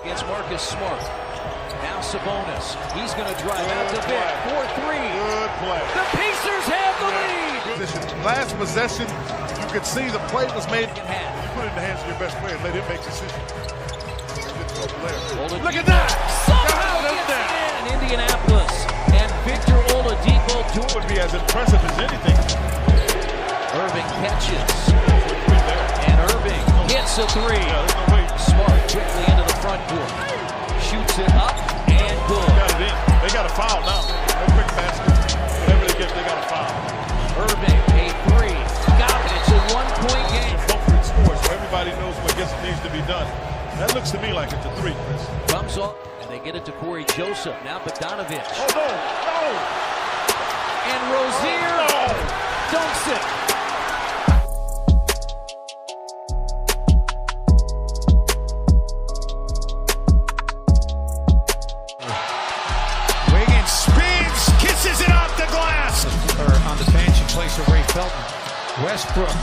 Against Marcus Smart. Now Sabonis. He's going to drive out to Vic. 4-3. Good play. The Pacers have the lead. Last possession, you could see the play was made. You Half. put it in the hands of your best player and let him make decisions. Look at that! Somehow gets it in Indianapolis. And Victor Oladipo Would be as impressive as anything. Irving catches. And Irving hits a three. Yeah, there's no way. Smart quickly into the front court. Shoots it up and good. Got it in. They got a foul now. No quick basket. Whatever they get, they got a foul. Irving, a three. Got it. It's a one-point game. Appropriate scores, so everybody knows what needs to be done. That looks to me like it's a three, Chris. Comes off, and they get it to Corey Joseph. Now Bogdanovich. Oh, no. And Rozier dunks it. Wiggins spins, kisses it off the glass. Or on the bench in place of Ray Felton. Westbrook.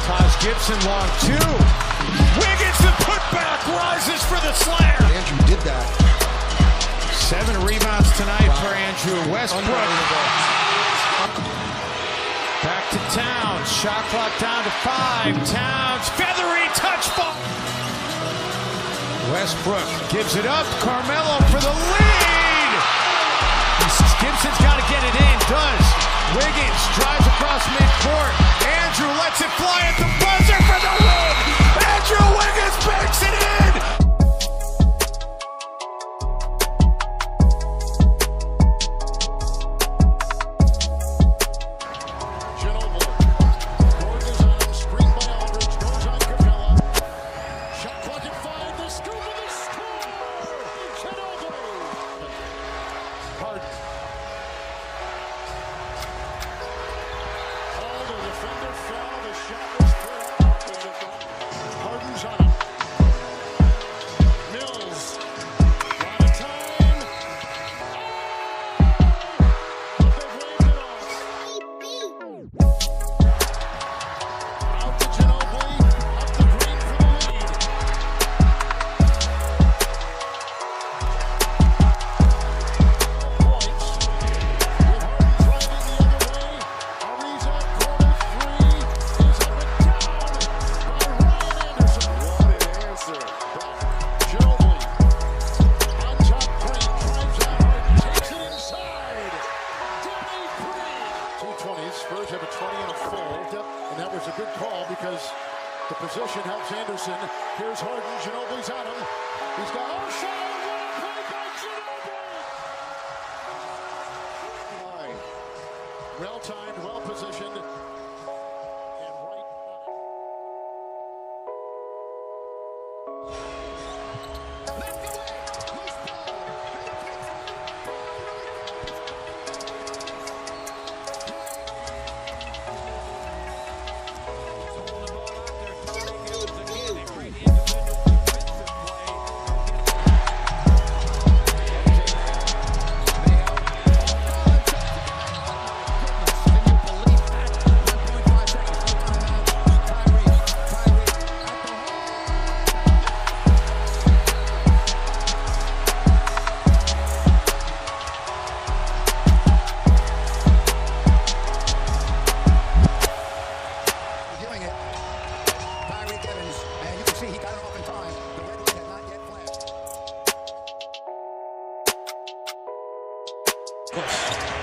Taj Gibson long two. Wiggins the putback rises for the slam. Andrew did that. 7 rebounds tonight for Andrew Westbrook. Back to Towns. Shot clock down to 5. Towns feathery touch ball. Westbrook gives it up. Carmelo for the lead. Gibson's got to get it in. Does. Wiggins drives across midcourt. Andrew lets it fly at the buzzer for the win. Andrew Wiggins banks it in. Spurs have a 20 and a full, and that was a good call because the position helps Anderson. Here's Harden, Ginobili's on him. He's got a shot, what a play by Ginobili! Well-timed, well-positioned, and right on it.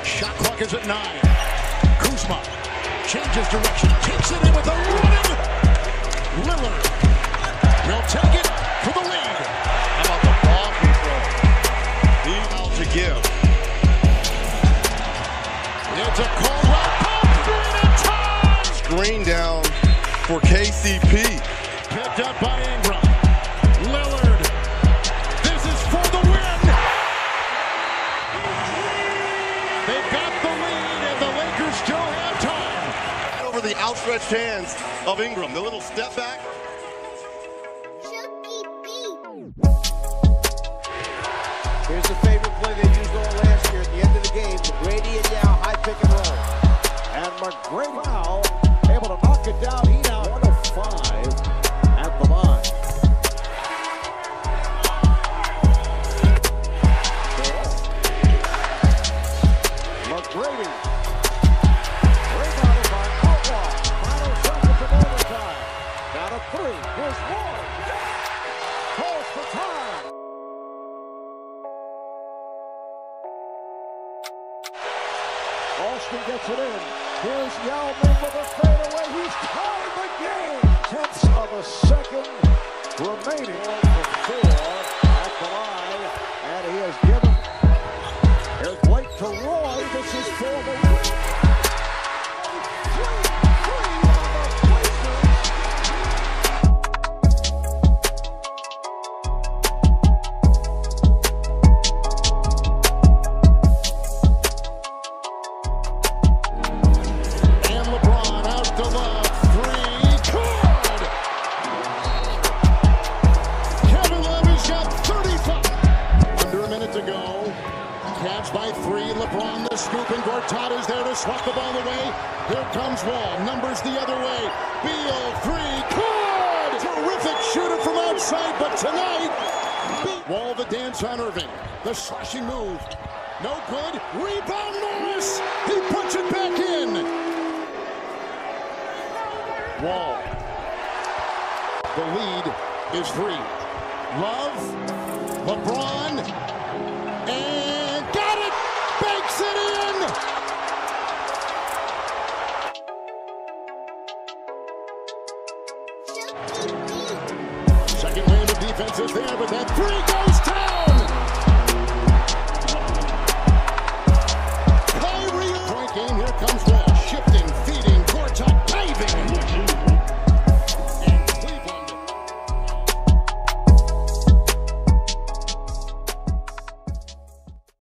Shot clock is at 9. Kuzma changes direction, takes it in with a running Lillard. Will take it for the lead. How about the ball control? He's out to give. It's a Caldwell Pope Screen down for KCP. picked up by Ingram. Lillard. This is for the win. They've got the lead, and the Lakers still have time. Over the outstretched hands of Ingram. The little step back. Here's the favorite play they used all last year at the end of the game. The Brady and Yao high pick Austin gets it in. Here's Yao Ming with a fadeaway. He's tied the game. Tenths of a second remaining. For 4 at the line. And he has given. Here's Blake to Roy. This is for the win. Cavs by 3. LeBron the scoop, and Gortata's there to swat the ball away. Here comes Wall. Numbers the other way. Beal 3. Good! Terrific shooter from outside, but tonight, Wall the dance on Irving. The slashing move. No good. Rebound Norris. He puts it back in. Wall. The lead is 3. Love. LeBron.